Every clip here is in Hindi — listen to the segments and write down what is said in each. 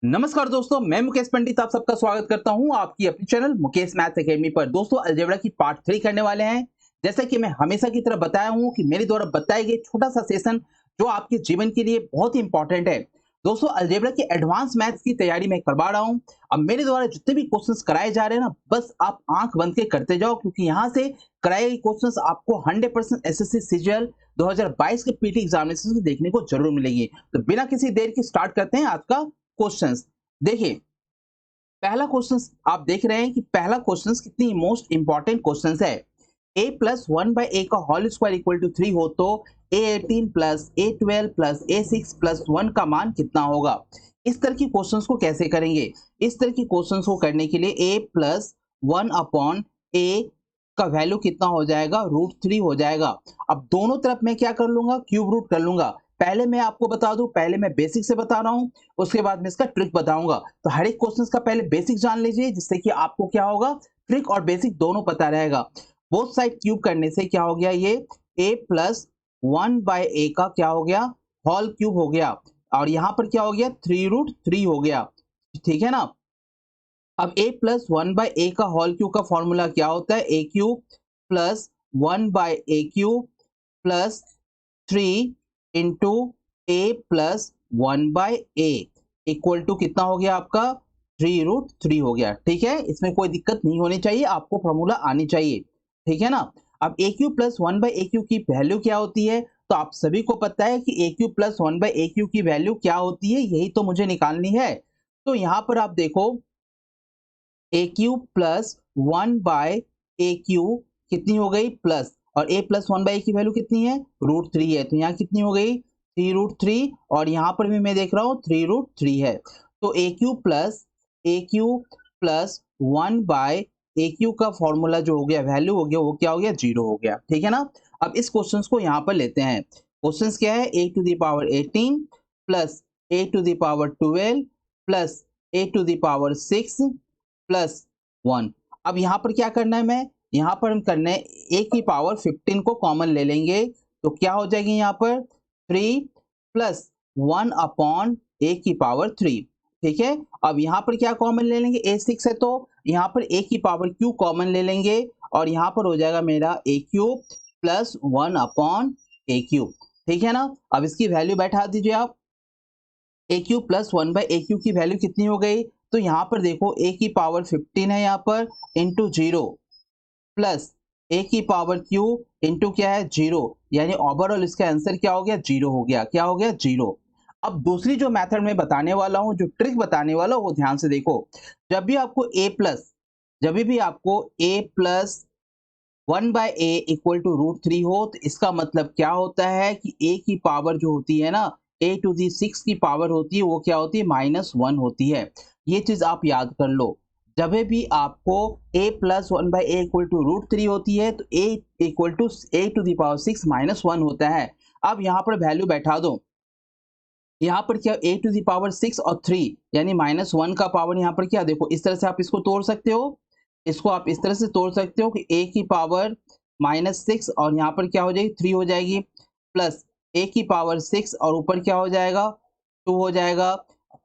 नमस्कार दोस्तों, मैं मुकेश पंडित आप सबका स्वागत करता हूं आपकी अपनी चैनल मुकेश मैथ एकेडमी पर। दोस्तों अलजेब्रा की पार्ट 3 करने वाले हैं। जैसा कि मैं हमेशा की तरह बताया हूं कि मेरे द्वारा बताए गए छोटा सा सेशन जो आपके जीवन के लिए बहुत ही इंपॉर्टेंट है। दोस्तों अलजेब्रा की एडवांस मैथ्स की तैयारी मैं करवा रहा हूं। अब मेरे द्वारा जितने भी क्वेश्चंस कराए जा रहे हैं ना, बस आप आंख बंद के करते जाओ, क्योंकि यहाँ से कराए गए क्वेश्चंस आपको 100% एसएससी सीजीएल 2022 के पीटी एग्जामिनेशन में देखने को जरूर मिलेगी। तो बिना किसी देर के स्टार्ट करते हैं आज का क्वेश्चंस। देखिए पहला क्वेश्चन आप देख रहे हैं कि पहला क्वेश्चन कितनी मोस्ट इंपॉर्टेंट क्वेश्चन है। a प्लस वन बाई ए का होल स्क्वायर इक्वल टू 3 हो तो a18 plus a12 plus a6 plus 1 का मान कितना होगा। इस तरह की क्वेश्चंस को कैसे करेंगे। इस तरह की क्वेश्चंस को करने के लिए a plus one upon a का वैल्यू कितना हो जाएगा, √3 हो जाएगा। अब दोनों तरफ मैं क्या कर लूंगा, क्यूब रूट कर लूंगा। पहले मैं आपको बता दूं, पहले मैं बेसिक से बता रहा हूं, उसके बाद मैं इसका ट्रिक बताऊंगा। तो हर एक क्वेश्चन का पहले बेसिक जान लीजिए, जिससे कि आपको क्या होगा, ट्रिक और बेसिक दोनों पता रहेगा। बोथ साइड क्यूब करने से क्या हो गया, ये a plus one by A का क्या हो गया, होल क्यूब हो गया। और यहाँ पर क्या हो गया, 3√3 हो गया। ठीक है ना। अब a plus one by A का होल क्यूब का फॉर्मूला क्या होता है, A cube plus one by A cube plus 3 into A plus one by A equal to कितना हो गया आपका, 3√3 हो गया। ठीक है, इसमें कोई दिक्कत नहीं होनी चाहिए, आपको फॉर्मूला आनी चाहिए। ठीक है ना। अब A cube plus one by A cube की वैल्यू क्या होती है, तो आप सभी को पता है कि A cube plus one by A cube की वैल्यू क्या होती है, यही तो मुझे निकालनी है। तो यहाँ पर आप देखो A cube plus one by A cube कितनी हो गई, प्लस, और ए प्लस वन बाई की वैल्यू कितनी है, √3 है। तो यहाँ कितनी हो गई, 3√3, और यहाँ पर भी मैं देख रहा हूँ 3√3 है। तो A cube plus one by A cube का फॉर्मूला जो हो गया, वैल्यू हो गया, वो क्या हो गया, 0 हो गया। ठीक है ना। अब इस क्वेश्चन को यहाँ पर लेते हैं। क्वेश्चन क्या है, A to the power 18 plus A to the power 12 plus A to the power 6 plus 1। अब यहाँ पर क्या करना है, मैं यहाँ पर हम करना है a की पावर 15 को कॉमन ले लेंगे, तो क्या हो जाएगी यहाँ पर 3 प्लस 1 अपॉन a की पावर 3। ठीक है। अब यहाँ पर क्या कॉमन ले लेंगे, a6 है तो यहाँ पर a की पावर q कॉमन ले लेंगे, और यहाँ पर हो जाएगा मेरा a cube plus 1 upon a cube. ठीक है ना। अब इसकी वैल्यू बैठा दीजिए आप, A cube plus one by A cube की वैल्यू कितनी हो गई, तो यहाँ पर देखो ए की पावर 15 है यहाँ पर, इंटू 0 प्लस ए की पावर क्यू इंटू क्या है, 0, यानी ओवरऑल इसका आंसर क्या हो गया, 0 हो गया। क्या हो गया, 0। अब दूसरी जो मेथड में बताने वाला हूँ, जो ट्रिक बताने वाला हूँ, वो ध्यान से देखो। जब भी आपको A plus one by A equal to √3 हो, तो इसका मतलब क्या होता है कि ए की पावर जो होती है ना, ए टू दी 6 की पावर होती है, वो क्या होती है, -1 होती है। ये चीज आप याद कर लो। जब भी आपको a plus one by A equal to √3 होती है, तो a equal to A to the power 6 -1 होता है। अब यहाँ पर वैल्यू बैठा दो, यहाँ पर क्या, a टू दी पावर 6 और 3 यानी -1 का पावर यहाँ पर क्या, देखो इस तरह से आप इसको तोड़ सकते हो। इसको आप इस तरह से तोड़ सकते हो कि a की पावर -6 और यहाँ पर क्या हो जाएगी, 3 हो जाएगी, प्लस a की पावर 6 और ऊपर क्या हो जाएगा, 2 हो जाएगा,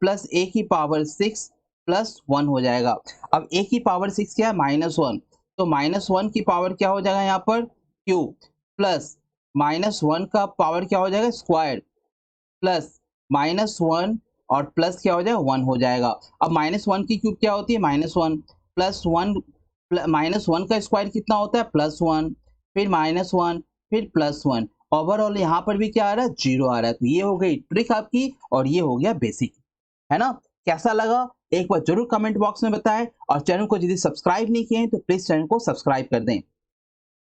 प्लस a की पावर 6 प्लस 1 हो जाएगा। अब a की पावर 6 क्या है, -1, तो -1 की पावर क्या हो जाएगा यहाँ पर, क्यूब, प्लस -1 का पावर क्या हो जाएगा, स्क्वायर, प्लस -1 और प्लस क्या हो जाएगा, 1 हो जाएगा। अब -1 की क्यूब क्या होती है, -1 प्लस 1, -1 का स्क्वायर कितना होता है, +1, फिर -1, फिर +1। ओवरऑल यहाँ पर भी क्या आ रहा है, 0 आ रहा है। तो ये हो गई ट्रिक आपकी, और ये हो गया बेसिक, है ना। कैसा लगा एक बार जरूर कमेंट बॉक्स में बताएं, और चैनल को यदि सब्सक्राइब नहीं किए हैं तो प्लीज चैनल को सब्सक्राइब कर दें।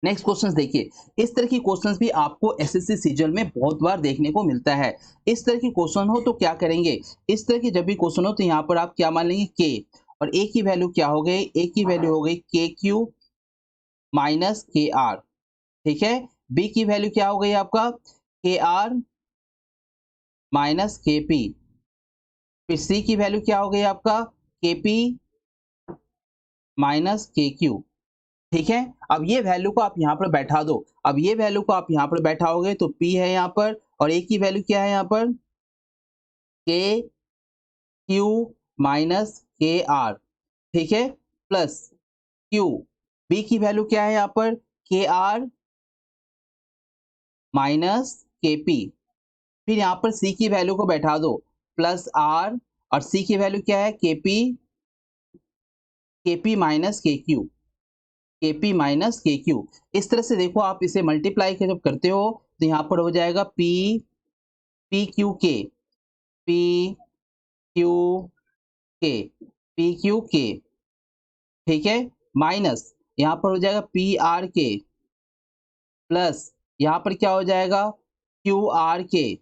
नेक्स्ट क्वेश्चन देखिए, इस तरह की क्वेश्चंस भी आपको एसएससी सीजीएल में बहुत बार देखने को मिलता है। इस तरह की क्वेश्चन हो तो क्या करेंगे, इस तरह की जब भी क्वेश्चन हो तो यहाँ पर आप क्या मान लेंगे, के, और ए की वैल्यू क्या हो गई, ए की वैल्यू हो गई के क्यू माइनस के आर। ठीक है। बी की वैल्यू क्या हो गई आपका, के आर माइनस के पी। फिर सी की वैल्यू क्या हो गई आपका, के पी माइनस के क्यू। ठीक है। अब ये वैल्यू को आप यहाँ पर बैठा दो। अब ये वैल्यू को आप यहाँ पर बैठाओगे तो P है यहाँ पर, और A की वैल्यू क्या है यहाँ पर, के क्यू माइनस के आर, ठीक है, प्लस क्यू, बी की वैल्यू क्या है यहाँ पर, के आर माइनस के पी, फिर यहाँ पर सी की वैल्यू को बैठा दो, प्लस आर, और सी की वैल्यू क्या है, के पी माइनस के क्यू, के पी माइनस के क्यू। इस तरह से देखो आप इसे मल्टीप्लाई जब करते हो तो यहाँ पर हो जाएगा पी क्यू के, पी क्यू के, पी क्यू के, ठीक है, माइनस यहाँ पर हो जाएगा पी आर के, प्लस यहाँ पर क्या हो जाएगा, क्यू आर के,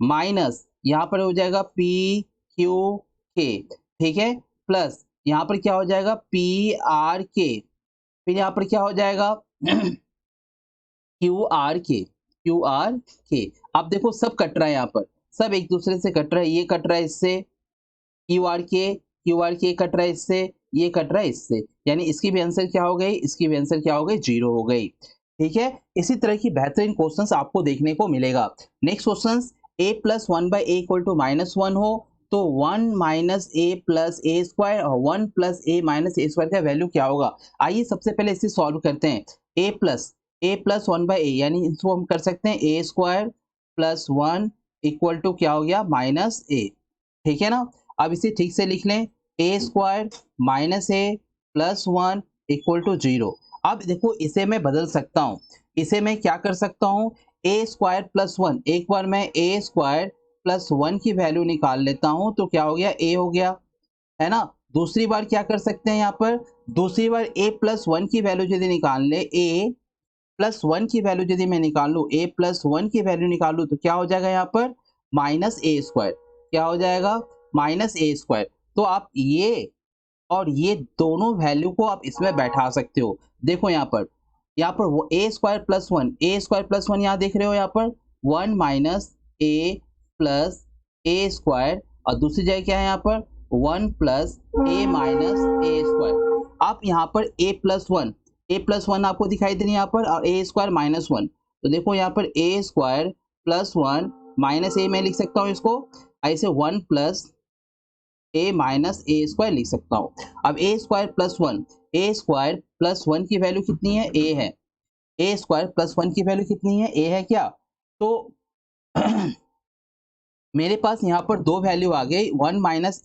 माइनस यहाँ पर हो जाएगा पी क्यू के, ठीक है, प्लस यहाँ पर क्या हो जाएगा, पी आर के, फिर यहाँ पर क्या हो जाएगा क्यू आर के, क्यू आर के। अब देखो सब कट रहा है, यहाँ पर सब एक दूसरे से कट रहा है, ये कट रहा है इससे, क्यू आर के कट रहा है इससे, ये कट रहा है इससे, यानी इसकी भी आंसर क्या हो गई, इसकी भी आंसर क्या हो गई, 0 हो गई, ठीक है। इसी तरह की बेहतरीन क्वेश्चंस आपको देखने को मिलेगा। Next questions, a plus one by A equal to -1 हो तो 1 minus A plus A square और 1 plus A minus A square का वैल्यू क्या होगा। आइए सबसे पहले इसे सॉल्व करते हैं। A plus one by A, यानी इसको हम कर सकते हैं A square plus 1 equal to क्या हो गया, माइनस ए, ठीक है ना। अब इसे ठीक से लिख लें, A square minus A plus 1 equal to 0। अब देखो इसे मैं बदल सकता हूँ, इसे मैं क्या कर सकता हूँ, ए स्क्वायर प्लस 1, एक बार मैं ए स्क्वायर प्लस 1 की वैल्यू निकाल लेता हूँ तो क्या हो गया, ए हो गया, है ना। दूसरी बार क्या कर सकते हैं, यहाँ पर दूसरी बार ए प्लस 1 की वैल्यू यदि निकाल ले, ए प्लस 1 की वैल्यू यदि मैं निकाल लूँ, ए प्लस 1 की वैल्यू निकाल लूँ तो क्या हो जाएगा, यहाँ पर माइनस ए स्क्वायर, क्या हो जाएगा, माइनस ए स्क्वायर। तो आप ये और ये दोनों वैल्यू को आप इसमें बैठा सकते हो। देखो यहाँ पर वो ए स्क्वायर प्लस 1, ए स्क्वायर प्लस 1 यहाँ देख रहे हो, यहाँ पर 1 minus A plus A square, और दूसरी जगह क्या है, यहाँ पर 1 plus A minus A square. आप यहाँ पर ए प्लस वन आपको दिखाई दे रही है यहाँ पर, और ए स्क्वायर माइनस 1, तो देखो यहाँ पर ए स्क्वायर प्लस 1 माइनस ए मैं लिख सकता हूँ इसको, ऐसे 1 plus A minus A square लिख सकता हूँ। अब ए स्क्वायर प्लस वन की वैल्यू कितनी है, ए है, ए स्क्वायर प्लस 1 की वैल्यू कितनी है, ए है क्या, तो मेरे पास यहाँ पर दो वैल्यू आ गई, 1 minus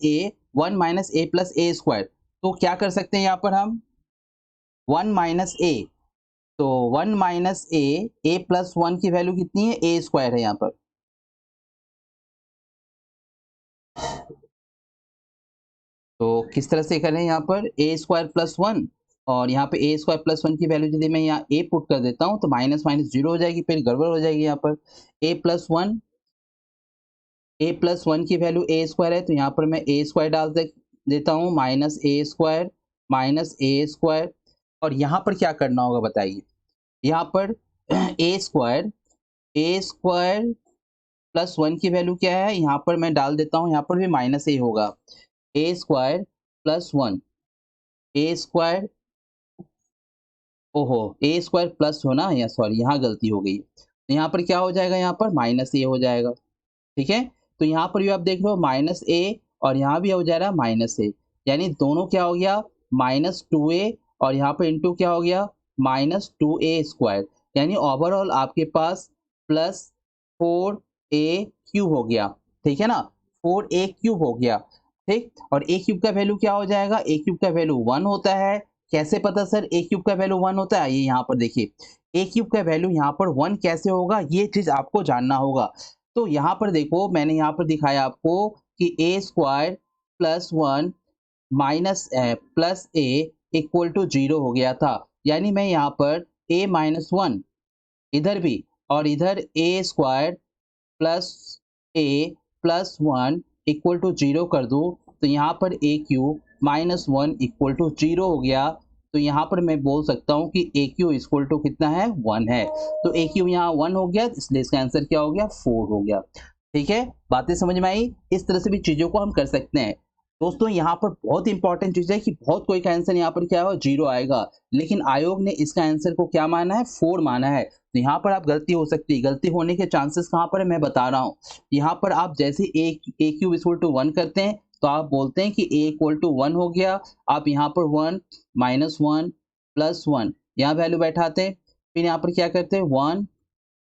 A plus A square. तो क्या कर सकते हैं यहाँ पर हम, 1 माइनस ए, तो 1 माइनस ए प्लस 1 की वैल्यू कितनी है, ए स्क्वायर है यहाँ पर। तो किस तरह से करें, यहाँ पर ए स्क्वायर प्लस 1, और यहाँ पे ए स्क्वायर प्लस 1 की वैल्यू यदि मैं यहाँ ए पुट कर देता हूँ तो माइनस माइनस 0 हो जाएगी, फिर गड़बड़ हो जाएगी। यहाँ पर ए प्लस वन की वैल्यू ए स्क्वायर है, तो यहाँ पर मैं ए स्क्वायर डाल देता हूँ, माइनस ए स्क्वायर, और यहाँ पर क्या करना होगा बताइए, यहाँ पर ए स्क्वायर प्लस 1 की वैल्यू क्या है, यहाँ पर मैं डाल देता हूँ, यहाँ पर भी माइनस ए होगा, ए स्क्वायर प्लस 1, ए स्क्वायर, ओहो ए स्क्वायर प्लस हो ना, या सॉरी यहाँ गलती हो गई, तो यहाँ पर क्या हो जाएगा, यहाँ पर माइनस ए हो जाएगा, ठीक है। तो यहाँ पर भी आप देख रहे हो माइनस ए, और यहाँ भी हो जा रहा है माइनस ए, यानी दोनों क्या हो गया, -2a, और यहाँ पर इंटू क्या हो गया, -2a स्क्वायर, यानी ओवरऑल आपके पास प्लस 4a क्यूब हो गया, ठीक है ना, 4a क्यूब हो गया, ठीक। और a क्यूब का वैल्यू क्या हो जाएगा, a क्यूब का वैल्यू 1 होता है। कैसे पता सर a क्यूब का वैल्यू 1 होता है, ये यहाँ पर देखिए a क्यूब का वैल्यू यहाँ पर 1 कैसे होगा, ये चीज आपको जानना होगा। तो यहाँ पर देखो मैंने यहाँ पर दिखाया आपको कि A square plus 1 minus plus A equal to 0 हो गया था, यानी मैं यहाँ पर a माइनस 1 इधर भी, और इधर A square plus A plus 1 equal to 0 कर दूं, तो यहाँ पर A cube minus 1 equal to 0 हो गया। तो यहाँ पर मैं बोल सकता हूँ कि ए क्यू इक्वल टू कितना है, 1 है। तो ए क्यू यहाँ 1 हो गया, इसलिए इसका आंसर क्या हो गया, 4 हो गया। ठीक है, बातें समझ में आई। इस तरह से भी चीजों को हम कर सकते हैं। दोस्तों यहाँ पर बहुत इंपॉर्टेंट चीज है कि बहुत कोई का आंसर यहाँ पर क्या है, 0 आएगा, लेकिन आयोग ने इसका आंसर को क्या माना है, 4 माना है। तो यहाँ पर आप गलती हो सकती है, गलती होने के चांसेस कहाँ पर है मैं बता रहा हूँ। यहाँ पर आप जैसे ए क्यूब इक्वल टू 1 करते हैं, तो आप बोलते हैं कि a इक्वल टू 1 हो गया। आप यहाँ पर 1 माइनस 1 प्लस 1 यहाँ वैल्यू बैठाते हैं, फिर यहाँ पर क्या करते हैं 1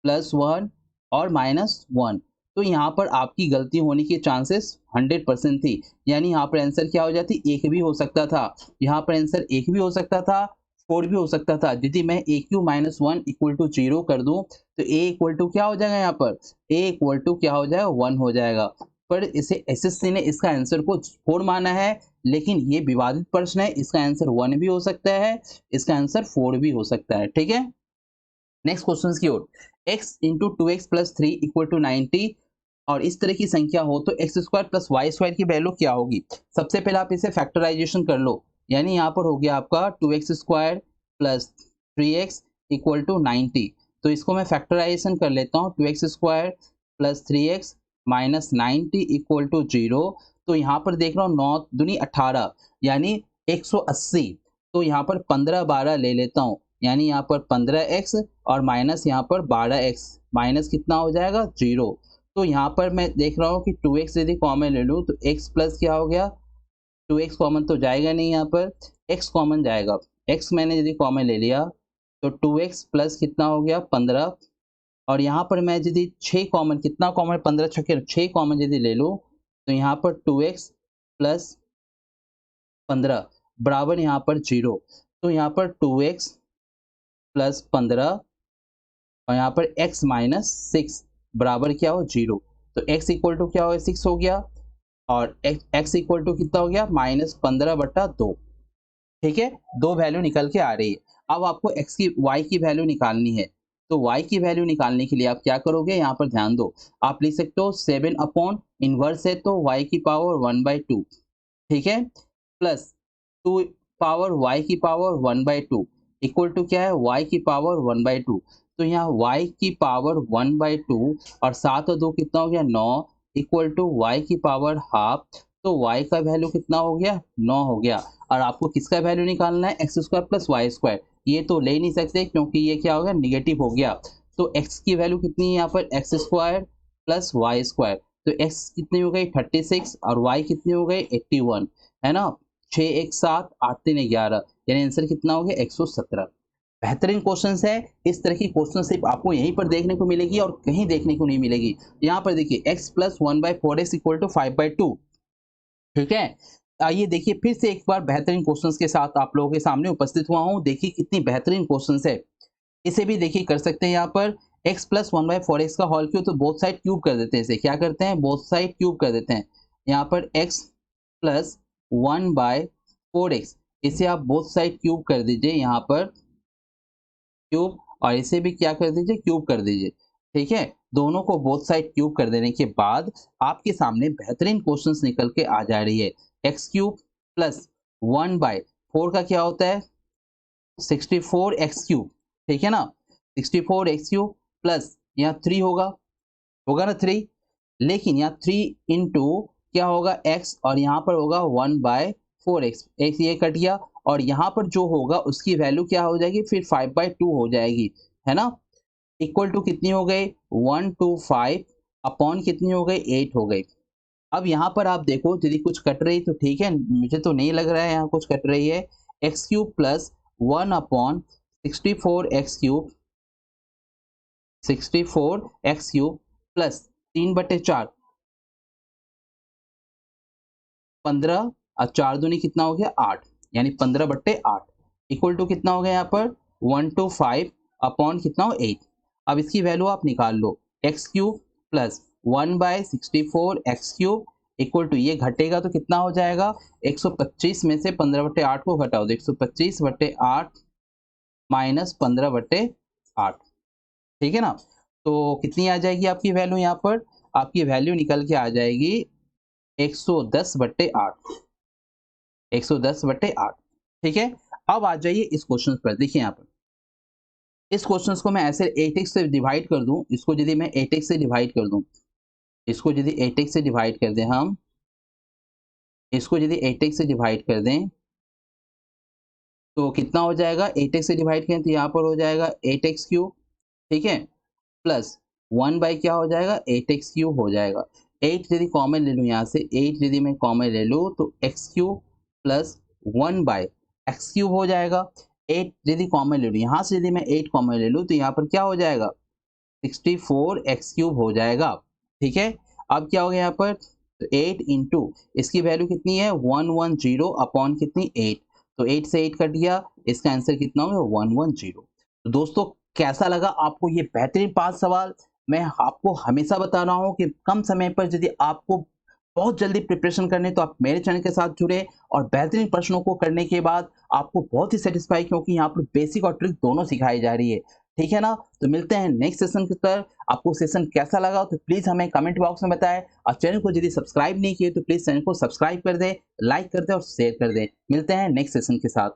प्लस 1 और माइनस 1। तो यहाँ पर आपकी गलती होने की चांसेस 100% थी, यानी यहाँ पर आंसर क्या हो जाती, एक भी हो सकता था। यहाँ पर आंसर एक भी हो सकता था, 4 भी हो सकता था। यदि मैं ए क्यू माइनस 1 इक्वल टू 0 कर दूं तो ए इक्वल टू क्या हो जाएगा, यहाँ पर ए इक्वल टू क्या हो जाएगा 1 हो जाएगा। पर इसे एसएससी ने इसका आंसर को 4 माना है, लेकिन ये विवादित प्रश्न है, इसका आंसर 1 भी हो सकता है, इसका आंसर 4 भी हो सकता है। ठीक है, नेक्स्ट क्वेश्चन की ओर। x into two X plus three equal to 90 और इस तरह की संख्या हो तो X square plus Y square की वैल्यू क्या होगी। सबसे पहले आप इसे फैक्टराइजेशन कर लो, यानी यहाँ पर हो गया आपका 2x² plus 3x equal to 90। तो इसको मैं फैक्टराइजेशन कर लेता हूँ, 2x² plus 3x minus 90 equal to 0। तो यहाँ पर देख रहा हूँ 9 दूनी 18 यानी 180। तो यहाँ पर 15 12 ले लेता हूँ, यानी यहाँ पर 15x और माइनस यहाँ पर 12x, माइनस कितना हो जाएगा 0। तो यहाँ पर मैं देख रहा हूँ कि 2x यदि कॉमन ले लूँ तो x प्लस क्या हो गया, 2x कॉमन तो जाएगा नहीं, यहाँ पर x कॉमन जाएगा। x मैंने यदि कॉमन ले लिया तो 2x प्लस कितना हो गया 15, और यहाँ पर मैं यदि 6 कॉमन, कितना कॉमन 15 छक्के 6 कॉमन यदि ले लूँ तो यहाँ पर 2x प्लस 15 बराबर यहाँ पर 0। तो यहाँ पर 2x प्लस 15 और यहाँ पर x माइनस 6 बराबर क्या हो 0। तो x इक्वल टू क्या हो 6 हो गया, और x इक्वल टू कितना हो गया -15/2। ठीक है, दो वैल्यू निकल के आ रही है। अब आपको y की वैल्यू निकालनी है, तो y की वैल्यू निकालने के लिए आप क्या करोगे, यहाँ पर ध्यान दो, आप लिख सकते हो 7 अपॉन इनवर्स है तो y की पावर 1/2, ठीक है, प्लस 2 पावर y की पावर 1/2 इक्वल टू क्या है y की पावर 1/2। तो यहाँ y की पावर 1/2 और 7 और 2 कितना हो गया 9 इक्वल टू y की पावर हाफ। तो y का वैल्यू कितना हो गया 9 हो गया। और आपको किसका वैल्यू निकालना है, X square plus Y square. ये तो ले नहीं सकते क्योंकि ये क्या हो गया निगेटिव हो गया। तो x की वैल्यू कितनी है यहाँ पर X square plus Y square. तो x कितनी हो गई 36 और y कितनी हो गई 81, है ना। 6 1 7 8 3 11, यानी आंसर कितना हो गया 117। बेहतरीन क्वेश्चन है। इस तरह की क्वेश्चन सिर्फ आपको यहीं पर देखने को मिलेगी और कहीं देखने को नहीं मिलेगी। यहाँ पर देखिए x plus 1/4x equal to 5/2, ठीक है। आइए देखिए फिर से एक बार बेहतरीन क्वेश्चंस के साथ आप लोगों के सामने उपस्थित हुआ हूँ। देखिए कितनी बेहतरीन क्वेश्चंस है। इसे भी देखिए कर सकते हैं यहाँ पर x प्लस 1/4x का होल क्यूब, तो बोथ साइड क्यूब कर देते हैं। इसे क्या करते हैं बोथ साइड क्यूब कर देते हैं। यहाँ पर x प्लस 1/4x, इसे आप बोथ साइड क्यूब कर दीजिए, यहाँ पर क्यूब, और इसे भी क्या कर दीजिए क्यूब कर दीजिए। ठीक है, दोनों को बोथ साइड क्यूब कर देने के बाद आपके सामने बेहतरीन क्वेश्चंस निकल के आ जा रही है। एक्स क्यूब प्लस 1/4 का क्या होता है 64x क्यूब, ठीक है ना। 64x क्यूब प्लस यहाँ 3 होगा ना 3, लेकिन यहाँ 3 इंटू क्या होगा x और यहाँ पर होगा 1/4x, x ये कट गया और यहाँ पर जो होगा उसकी वैल्यू क्या हो जाएगी फिर 5/2 हो जाएगी, है ना। इक्वल टू कितनी हो गई 125 अपॉन कितनी हो गई 8 हो गई। अब यहाँ पर आप देखो यदि कुछ कट रही तो ठीक है, मुझे तो नहीं लग रहा है यहाँ कुछ कट रही है। X cube plus 1/64x cube, 64x cube plus 3/4, 15 और 4 दूनी कितना हो गया 8, यानी 15/8 इक्वल टू कितना हो गया यहाँ पर 125 अपॉन कितना हो 8। अब इसकी वैल्यू आप निकाल लो, x cube plus 1/64x cube equal to, ये घटेगा तो कितना हो जाएगा 125 में से 15/8 को घटाओ तो 125/8 माइनस 15/8, ठीक है ना। तो कितनी आ जाएगी आपकी वैल्यू, यहाँ पर आपकी वैल्यू निकल के आ जाएगी 110/8, 110/8, ठीक है। अब आ जाइए इस क्वेश्चन पर, देखिए यहाँ पर इस क्वेश्चन को मैं ऐसे 8x से डिवाइड कर दूं, इसको यदि मैं 8x से डिवाइड कर दूं, इसको यदि 8x से डिवाइड कर दें हम, इसको यदि 8x से डिवाइड कर दें तो कितना हो जाएगा 8x से डिवाइड करें तो यहाँ पर हो जाएगा 8x क्यूब, ठीक है, प्लस 1 बाई क्या हो जाएगा 8x क्यूब हो जाएगा। 8 यदि कॉमन ले लूँ यहाँ से, 8 यदि मैं कॉमन ले लूँ तो X cube plus 1 by X cube हो जाएगा। 8 यदि कॉमन ले लूँ, यहाँ से यदि मैं 8 कॉमन ले लूँ तो यहाँ पर क्या हो जाएगा, 64 एक्स क्यूब हो जाएगा। ठीक है, अब क्या हो गया यहाँ पर, तो 8 इंटू इसकी वैल्यू कितनी है 110 अपॉन कितनी 8, तो 8 से 8 कट गया, इसका आंसर कितना होगा 110। तो दोस्तों कैसा लगा आपको ये बेहतरीन 5 सवाल। मैं आपको हमेशा बता रहा हूँ कि कम समय पर यदि आपको बहुत जल्दी प्रिपरेशन करने तो आप मेरे चैनल के साथ जुड़े और बेहतरीन प्रश्नों को करने के बाद आपको बहुत ही सेटिस्फाई, क्योंकि यहाँ पर बेसिक और ट्रिक दोनों सिखाई जा रही है। ठीक है ना, तो मिलते हैं नेक्स्ट सेशन की तरफ। आपको सेशन कैसा लगा तो प्लीज हमें कमेंट बॉक्स में बताएं, और चैनल को यदि सब्सक्राइब नहीं किए तो प्लीज चैनल को सब्सक्राइब कर दें, लाइक कर दें और शेयर कर दें। मिलते हैं नेक्स्ट सेशन के साथ।